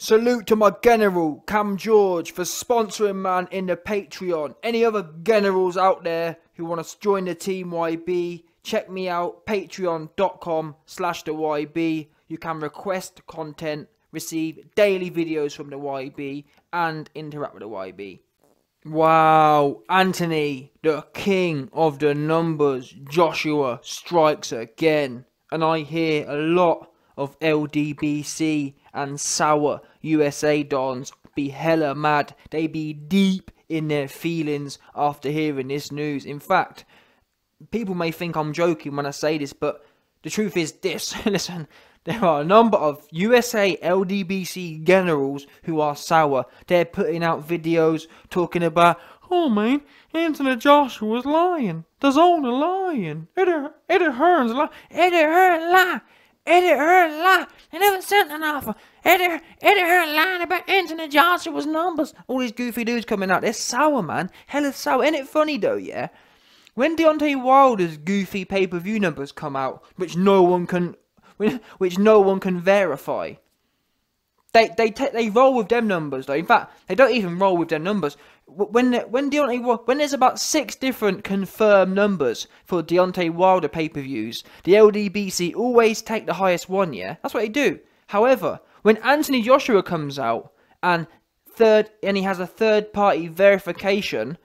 Salute to my general, Cam George, for sponsoring man in the Patreon. Any other generals out there who want to join the Team YB, check me out, patreon.com/the YB. You can request content, receive daily videos from the YB, and interact with the YB. Wow, Anthony, the king of the numbers, Joshua, strikes again. And I hear a lot of LDBC and sour USA dons be hella mad. They be deep in their feelings after hearing this news. In fact, people may think I'm joking when I say this, but the truth is this. Listen, there are a number of USA LDBC generals who are sour. They're putting out videos talking about, oh man, Anthony Joshua's lying. There's only lying. Eddie Hearn's lying. Eddie Hearn lie. Eddie Hearn lie. They never sent an offer. Eddie Hearn lying about Anthony Joshua's numbers. All these goofy dudes coming out. They're sour, man. Hella sour. Ain't it funny though, yeah? When Deontay Wilder's goofy pay-per-view numbers come out, which no one can verify, they roll with them numbers though. In fact, they don't even roll with them numbers. When there's about 6 different confirmed numbers for Deontay Wilder pay-per-views, the LDBC always take the highest one, yeah? That's what they do. However, when Anthony Joshua comes out and he has a third-party verification,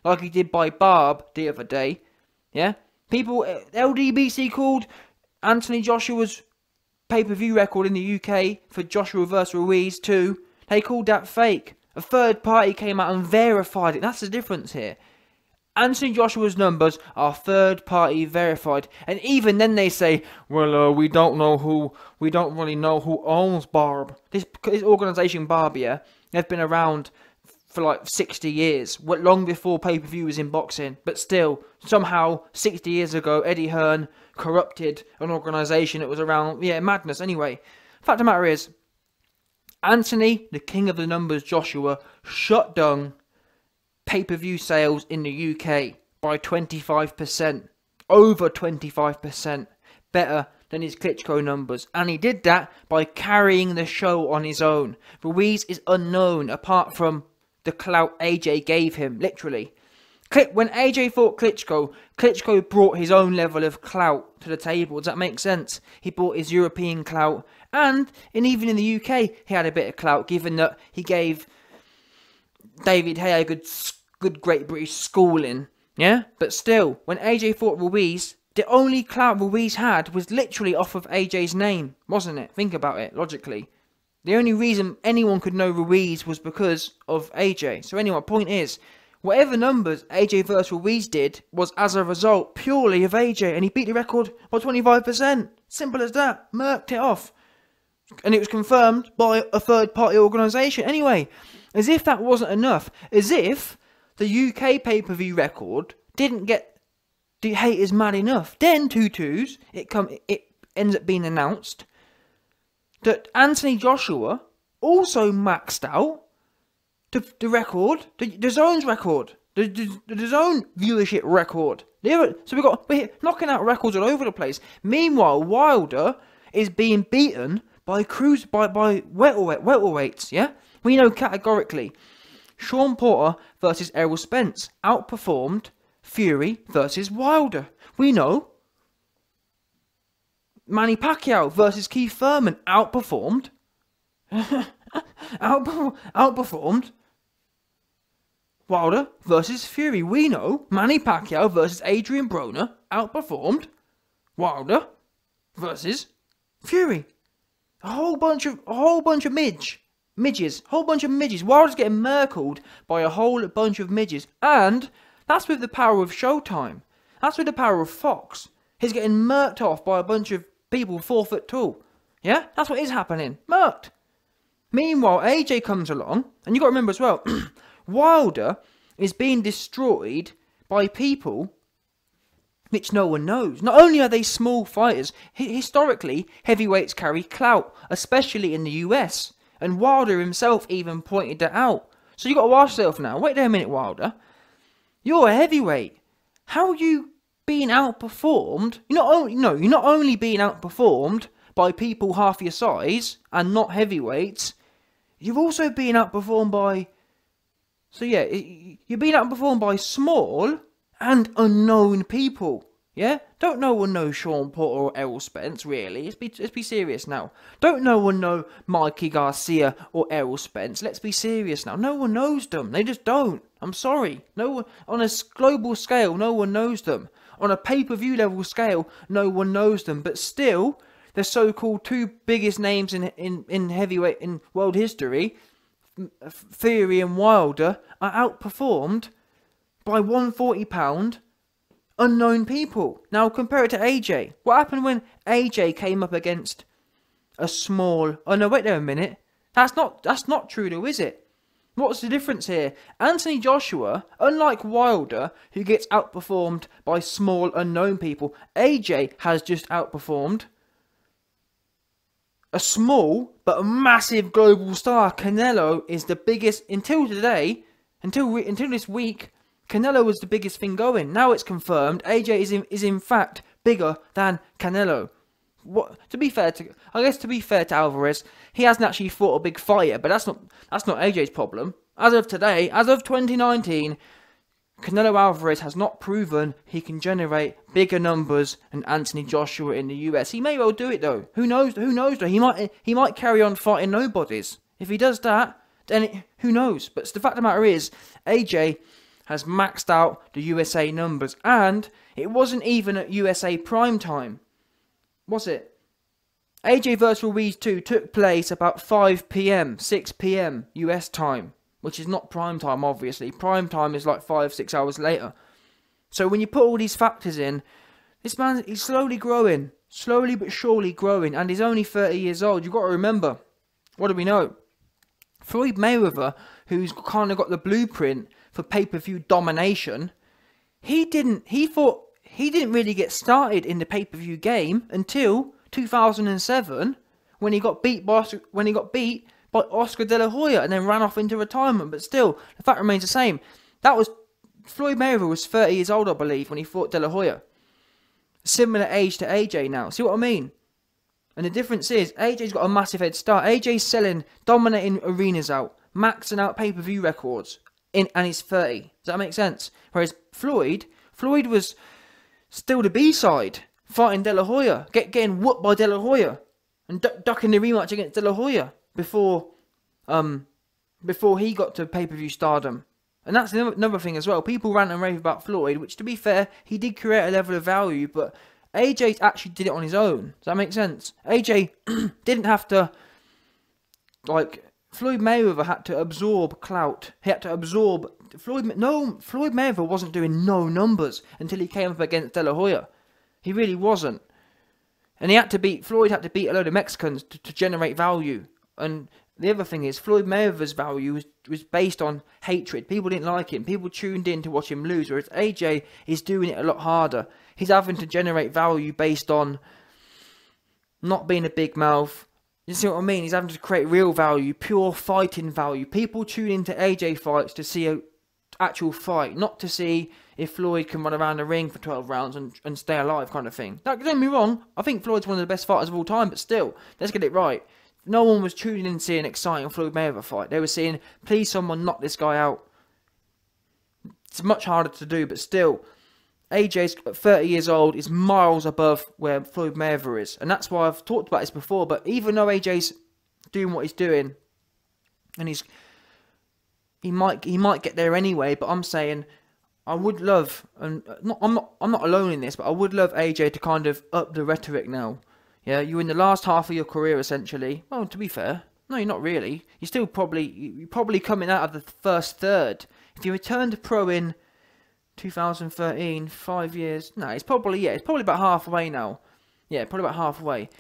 like he did by Barb the other day, yeah? LDBC called Anthony Joshua's pay-per-view record in the UK for Joshua vs Ruiz 2, they called that fake. A third party came out and verified it. That's the difference here. Anthony Joshua's numbers are third party verified, and even then they say, well, we don't really know who owns Barb. This organisation Barb, yeah, they've been around for like 60 years, long before pay-per-view was in boxing, but still, somehow, 60 years ago, Eddie Hearn corrupted an organisation that was around, madness. Anyway, fact of the matter is, Anthony, the king of the numbers, Joshua, shut down pay-per-view sales in the UK by 25%. Over 25%. Better than his Klitschko numbers. And he did that by carrying the show on his own. Ruiz is unknown apart from the clout AJ gave him, literally. When AJ fought Klitschko, Klitschko brought his own level of clout to the table. Does that make sense? He brought his European clout. And even in the UK, he had a bit of clout, given that he gave David Haye a good Great British schooling. Yeah? But still, when AJ fought Ruiz, the only clout Ruiz had was literally off of AJ's name, wasn't it? Think about it, logically. The only reason anyone could know Ruiz was because of AJ. So anyway, my point is, whatever numbers AJ vs Ruiz did was as a result purely of AJ, and he beat the record by 25%. Simple as that. Murked it off. And it was confirmed by a third-party organisation. Anyway, as if that wasn't enough, as if the UK pay-per-view record didn't get the haters mad enough, then it ends up being announced that Anthony Joshua also maxed out the record, the DAZN's record, the DAZN viewership record. So we're knocking out records all over the place. Meanwhile, Wilder is being beaten by welterweights, yeah? We know categorically. Sean Porter versus Errol Spence outperformed Fury versus Wilder. We know. Manny Pacquiao versus Keith Thurman outperformed Wilder versus Fury. We know Manny Pacquiao versus Adrian Broner outperformed Wilder versus Fury. A whole bunch of midges. Wilder's getting merkled by a whole bunch of midges. And that's with the power of Showtime. That's with the power of Fox. He's getting murked off by a bunch of people 4 foot tall. Yeah? That's what is happening. Murked. Meanwhile, AJ comes along, and you got to remember as well, Wilder is being destroyed by people which no one knows. Not only are they small fighters, historically, heavyweights carry clout, especially in the US. And Wilder himself even pointed that out. So you got to ask yourself now, wait there a minute, Wilder. You're a heavyweight. How are you being outperformed? You're not only being outperformed by people half your size and not heavyweights. you've also been outperformed by. So yeah, you're being outperformed by small and unknown people. Yeah, don't no one know Sean Porter or Errol Spence, really. Let's be serious now. Don't no one know Mikey Garcia or Errol Spence. Let's be serious now. No one knows them. They just don't. I'm sorry. No one on a global scale. No one knows them. On a pay-per-view level scale, no one knows them. But still, the so-called two biggest names in heavyweight in world history, Fury and Wilder, are outperformed by £140 unknown people. Now compare it to AJ. What happened when AJ came up against a small... Oh no, wait there a minute. That's not true though, is it? What's the difference here? Anthony Joshua, unlike Wilder, who gets outperformed by small unknown people, AJ has just outperformed a small but a massive global star. Canelo is the biggest until today, until this week. Canelo was the biggest thing going. Now it's confirmed. AJ is in fact bigger than Canelo. To be fair to Alvarez, he hasn't actually fought a big fight yet, but that's not AJ's problem. As of today, as of 2019, Canelo Alvarez has not proven he can generate bigger numbers than Anthony Joshua in the US. He may well do it though. Who knows? Who knows though? He might carry on fighting nobodies. If he does that, then who knows? But the fact of the matter is, AJ has maxed out the USA numbers, and it wasn't even at USA prime time, was it? AJ vs Ruiz 2 took place about 5 PM, 6 PM US time, which is not prime time, obviously. Prime time is like 5-6 hours later. So when you put all these factors in, this man, he's slowly growing, slowly but surely growing, and he's only 30 years old. You've got to remember, what do we know? Floyd Mayweather, who's kind of got the blueprint for pay-per-view domination, he didn't really get started in the pay-per-view game until 2007 when he got beat by Oscar De La Hoya and then ran off into retirement. But still, the fact remains the same. Floyd Mayweather was 30 years old, I believe, when he fought De La Hoya. Similar age to AJ now. See what I mean? And the difference is, AJ's got a massive head start. AJ's selling, dominating arenas out, maxing out pay-per-view records, and he's 30. Does that make sense? Whereas Floyd was still the B-side, fighting De La Hoya, getting whooped by De La Hoya, and ducking the rematch against De La Hoya before he got to pay-per-view stardom. And that's another thing as well. People rant and rave about Floyd, which, to be fair, he did create a level of value, but AJ actually did it on his own. Does that make sense? AJ didn't have to, Floyd Mayweather had to absorb clout. He had to absorb... Floyd Mayweather wasn't doing no numbers until he came up against De La Hoya. He really wasn't. And Floyd had to beat a load of Mexicans to generate value. And the other thing is, Floyd Mayweather's value was based on hatred. People didn't like him. People tuned in to watch him lose. Whereas AJ is doing it a lot harder. He's having to generate value based on not being a big mouth. You see what I mean? He's having to create real value, pure fighting value. People tune into AJ fights to see an actual fight, not to see if Floyd can run around the ring for 12 rounds and stay alive kind of thing. Don't get me wrong, I think Floyd's one of the best fighters of all time, but still, let's get it right. No one was tuning in to see an exciting Floyd Mayweather fight. They were saying, please someone knock this guy out. It's much harder to do, but still, AJ's 30 years old, is miles above where Floyd Mayweather is. And that's why I've talked about this before, but even though AJ's doing what he's doing, and he might get there anyway, but I'm saying I would love, and I'm not alone in this, but I would love AJ to kind of up the rhetoric now. Yeah, you're in the last half of your career essentially. Well, to be fair, no, you're not really. You're probably coming out of the first third. If you return to pro in 2013, 5 years, no, it's probably about halfway now. Yeah, probably about halfway.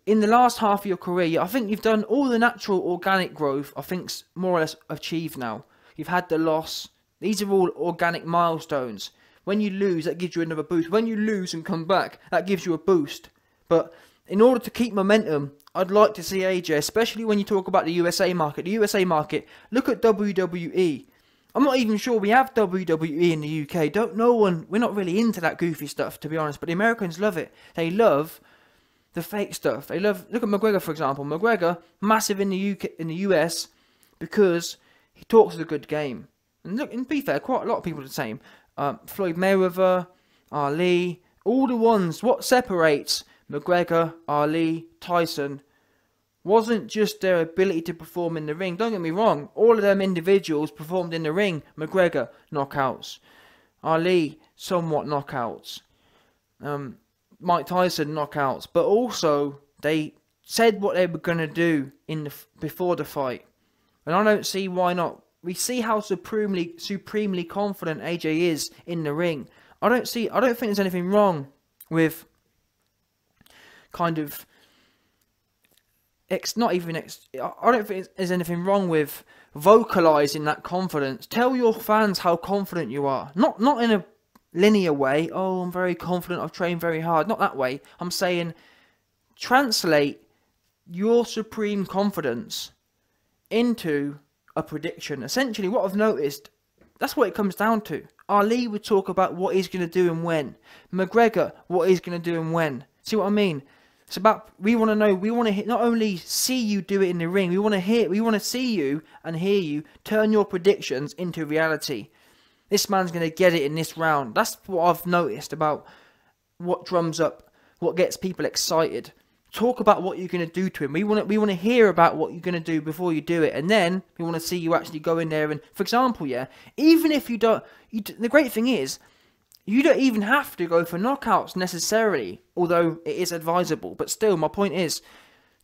In the last half of your career, I think you've done all the natural organic growth. I think's more or less achieved now. You've had the loss. These are all organic milestones. When you lose, that gives you another boost. When you lose and come back, that gives you a boost. But in order to keep momentum, I'd like to see AJ, especially when you talk about the USA market. The USA market, look at WWE. I'm not even sure we have WWE in the UK. We're not really into that goofy stuff, to be honest. But the Americans love it. They love the fake stuff. Look at McGregor, for example. McGregor, massive in the UK, in the US. because he talks a good game. And look, and to be fair, quite a lot of people are the same. Floyd Mayweather, Ali, all the ones. What separates McGregor, Ali, Tyson wasn't just their ability to perform in the ring. Don't get me wrong, all of them individuals performed in the ring. McGregor, knockouts. Ali, somewhat knockouts. Mike Tyson, knockouts. But also, they said what they were going to do before the fight. And I don't see why not. We see how supremely confident AJ is in the ring. I don't think there's anything wrong with kind of I don't think there's anything wrong with vocalizing that confidence. Tell your fans how confident you are. Not in a linear way. Oh, I'm very confident. I've trained very hard. Not that way. I'm saying translate your supreme confidence into a prediction. Essentially, what I've noticed, that's what it comes down to. Ali would talk about what he's going to do and when. McGregor, what he's going to do and when. See what I mean? It's about, we want to know, we want to not only see you do it in the ring, we want to see you and hear you turn your predictions into reality. This man's going to get it in this round. That's what I've noticed about what drums up, what gets people excited. Talk about what you're going to do to him. We want to hear about what you're going to do before you do it, and then we want to see you actually go in there and, for example, yeah, even if you don't, the great thing is, you don't even have to go for knockouts necessarily, although it is advisable. But still, my point is,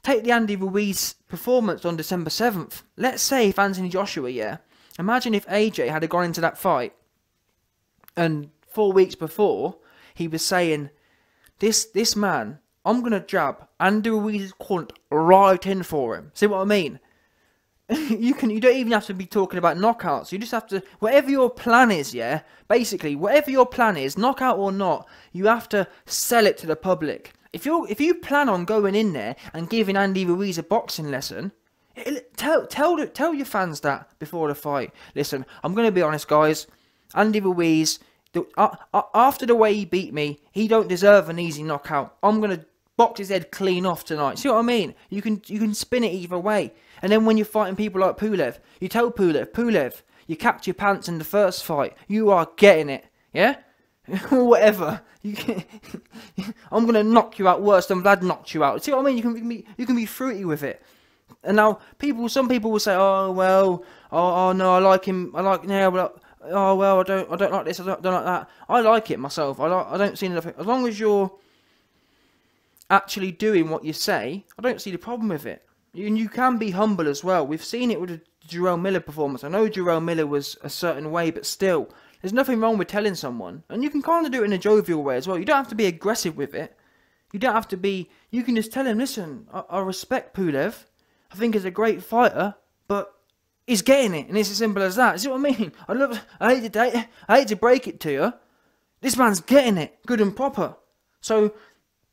take the Andy Ruiz performance on December 7th. Let's say if Anthony Joshua, yeah, imagine if AJ had gone into that fight, and 4 weeks before, he was saying, this man, I'm going to jab Andy Ruiz's quant right in for him. See what I mean? You don't even have to be talking about knockouts. You just have to, whatever your plan is, yeah, basically, whatever your plan is, knockout or not, you have to sell it to the public. If you plan on going in there and giving Andy Ruiz a boxing lesson, tell your fans that before the fight. Listen, I'm going to be honest, guys. Andy Ruiz, after the way he beat me, he don't deserve an easy knockout. I'm going to box his head clean off tonight. See what I mean? You can spin it either way. And then when you're fighting people like Pulev, you tell Pulev, you capped your pants in the first fight. You are getting it, yeah? Or whatever. I'm gonna knock you out worse than Vlad knocked you out. See what I mean? You can be fruity with it. And now some people will say, oh well, oh no, I like him. I like but oh well, I don't like this. I don't like that. I like it myself. I don't see nothing. As long as you're actually doing what you say, I don't see the problem with it. You can be humble as well. We've seen it with the Jarrell Miller performance. I know Jarrell Miller was a certain way, but still, there's nothing wrong with telling someone. And you can kind of do it in a jovial way as well. You don't have to be aggressive with it. You don't have to be, you can just tell him, listen, I respect Pulev. I think he's a great fighter, but he's getting it. And it's as simple as that. See what I mean? I hate to break it to you. This man's getting it, good and proper. So,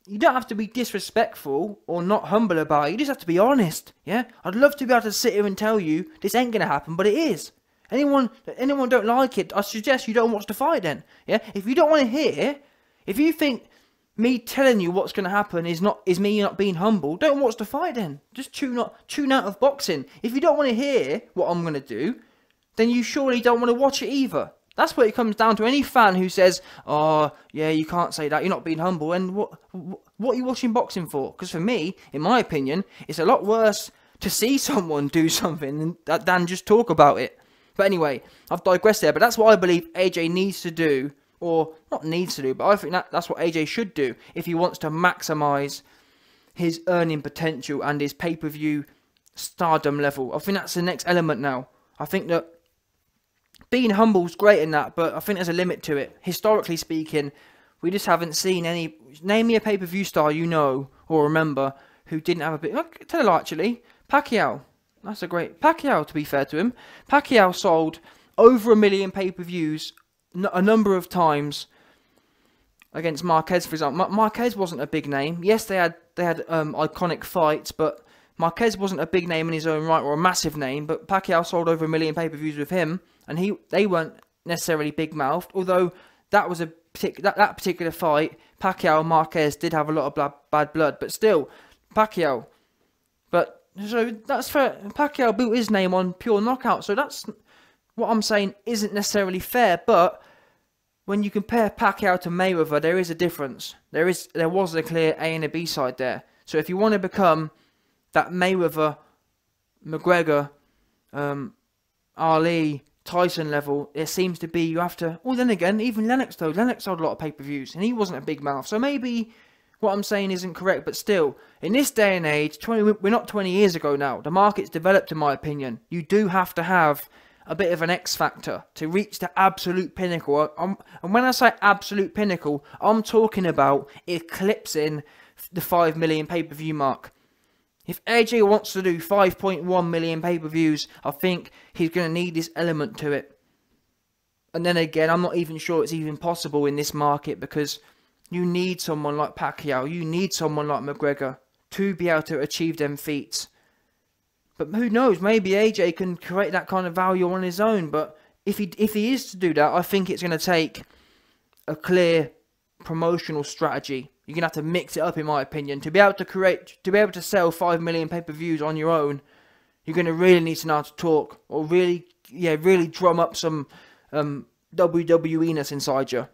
you don't have to be disrespectful or not humble about it. You just have to be honest, yeah? I'd love to be able to sit here and tell you this ain't going to happen, but it is. Anyone don't like it, I suggest you don't watch the fight then, yeah? If you don't want to hear, if you think me telling you what's going to happen is me not being humble, don't watch the fight then. Just tune out of boxing. If you don't want to hear what I'm going to do, then you surely don't want to watch it either. That's what it comes down to. Any fan who says, oh, yeah, you can't say that, you're not being humble, and what are you watching boxing for? Because for me, in my opinion, it's a lot worse to see someone do something than just talk about it. But anyway, I've digressed there, but that's what I believe AJ needs to do, or not needs to do, but I think that's what AJ should do if he wants to maximise his earning potential and his pay-per-view stardom level. I think that's the next element now. I think that being humble's great in that, but I think there's a limit to it. Historically speaking, we just haven't seen any. Name me a pay-per-view star you know or remember who didn't have a bit. Tell a lie, actually. Pacquiao. That's a great. Pacquiao, to be fair to him. Pacquiao sold over 1 million pay-per-views a number of times against Marquez, for example. Marquez wasn't a big name. Yes, they had iconic fights, but Marquez wasn't a big name in his own right or a massive name. But Pacquiao sold over 1 million pay-per-views with him. And they weren't necessarily big-mouthed, although that was that particular fight, Pacquiao and Marquez did have a lot of bad blood, but still, Pacquiao. But So that's fair. Pacquiao built his name on pure knockout. So that's what I'm saying isn't necessarily fair. But when you compare Pacquiao to Mayweather, there is a difference. There was a clear A and a B side there. So if you want to become that Mayweather, McGregor, Ali, Tyson level, it seems to be you have to. Well, then again, even Lennox though. Lennox sold a lot of pay-per-views, and he wasn't a big mouth. So maybe what I'm saying isn't correct, but still, in this day and age, we're not 20 years ago now. The market's developed, in my opinion. You do have to have a bit of an X factor to reach the absolute pinnacle. And when I say absolute pinnacle, I'm talking about eclipsing the 5 million pay-per-view mark. If AJ wants to do 5.1 million pay-per-views, I think he's going to need this element to it. And then again, I'm not even sure it's even possible in this market, because you need someone like Pacquiao, you need someone like McGregor to be able to achieve them feats. But who knows, maybe AJ can create that kind of value on his own. But if he is to do that, I think it's going to take a clear promotional strategy. You're going to have to mix it up, in my opinion. To be able to sell 5 million pay-per-views on your own, you're going to really need to know how to talk, or really drum up some WWE-ness inside you.